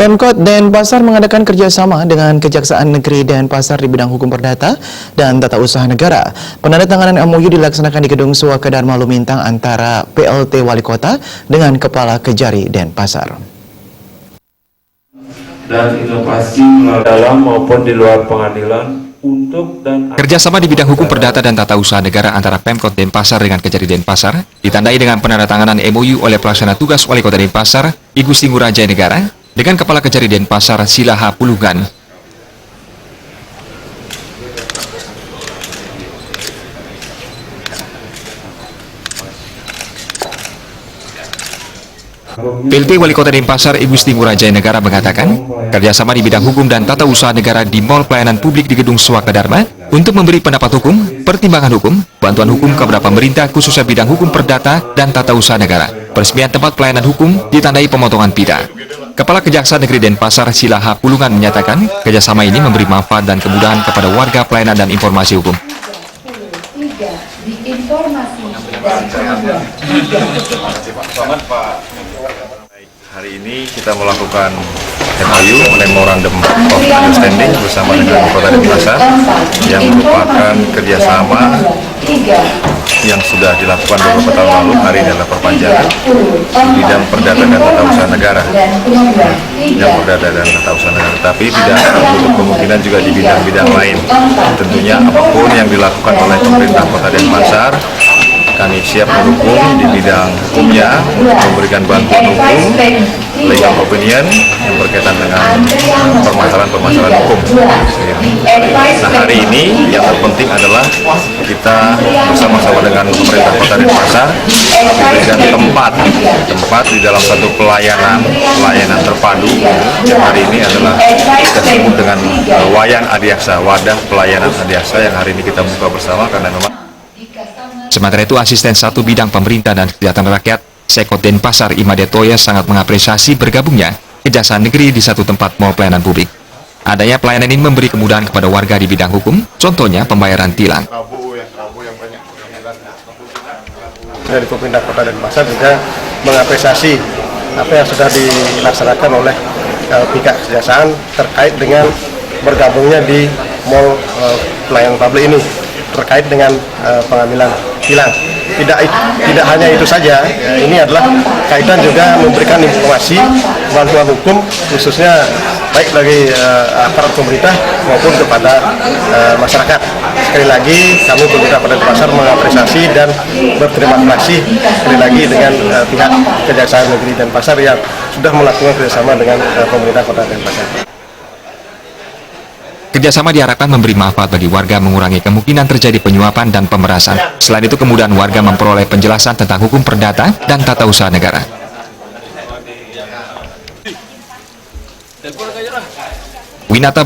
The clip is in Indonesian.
Pemkot Denpasar mengadakan kerjasama dengan Kejaksaan Negeri Denpasar di bidang hukum perdata dan tata usaha negara. Penandatanganan MOU dilaksanakan di Gedung Suaka Dharma Lumintang antara PLT Wali Kota dengan Kepala Kejari Denpasar. Dan inovasi dalam maupun di luar pengadilan untuk dan kerjasama di bidang hukum perdata dan tata usaha negara antara Pemkot Denpasar dengan Kejari Denpasar ditandai dengan penandatanganan MOU oleh pelaksana tugas Wali Kota Denpasar, I Gusti Ngurah Jaya Negara, dengan Kepala Kejari Denpasar Silaha Pulungan. PLT Wali Kota Denpasar I Gusti Ngurah Jaya Negara mengatakan, kerjasama di bidang hukum dan tata usaha negara di Mall Pelayanan Publik di Gedung Suaka Dharma untuk memberi pendapat hukum, pertimbangan hukum, bantuan hukum kepada pemerintah khususnya bidang hukum perdata dan tata usaha negara. Peresmian tempat pelayanan hukum ditandai pemotongan pida. Kepala Kejaksaan Negeri Denpasar Silaha Pulungan menyatakan, kerjasama ini memberi manfaat dan kemudahan kepada warga pelayanan dan informasi hukum. Hari ini kita melakukan MOU, Memorandum of Understanding bersama dengan Kota Denpasar yang merupakan kerjasama yang sudah dilakukan beberapa tahun lalu. Hari ini adalah perpanjangan di bidang perdata dan tata usaha negara, tapi tidak menutup kemungkinan juga di bidang-bidang lain. Tentunya apapun yang dilakukan oleh pemerintah Kota Denpasar, kami siap mendukung di bidang hukumnya untuk memberikan bantuan hukum, legal opinion yang berkaitan dengan permasalahan hukum. Nah, hari ini yang terpenting adalah kita bersama-sama dengan pemerintah Kota Denpasar memberikan tempat di dalam satu pelayanan terpadu yang hari ini adalah kita sebut dengan Wayan Adiaksa, wadah pelayanan Adiaksa yang hari ini kita buka bersama karena memang. Sementara itu, Asisten 1 Bidang Pemerintah dan Kesejahteraan Rakyat, Sekot Denpasar Imade Toya sangat mengapresiasi bergabungnya Kejaksaan Negeri di satu tempat mall pelayanan publik. Adanya pelayanan ini memberi kemudahan kepada warga di bidang hukum, contohnya pembayaran tilang. Dari pemerintah Kota Denpasar juga mengapresiasi apa yang sudah dilaksanakan oleh pihak kejaksaan terkait dengan bergabungnya di mall pelayanan publik ini terkait dengan pengambilan tilang. Tidak hanya itu saja, ini adalah kaitan juga memberikan informasi bantuan hukum khususnya baik bagi aparat pemerintah maupun kepada masyarakat. Sekali lagi kami pemerintah Kota Denpasar mengapresiasi dan berterima kasih sekali lagi dengan pihak Kejaksaan Negeri Denpasar yang sudah melakukan kerjasama dengan pemerintah Kota Denpasar. Kerjasama diharapkan memberi manfaat bagi warga, mengurangi kemungkinan terjadi penyuapan dan pemerasan. Selain itu, kemudahan warga memperoleh penjelasan tentang hukum perdata dan tata usaha negara. Winata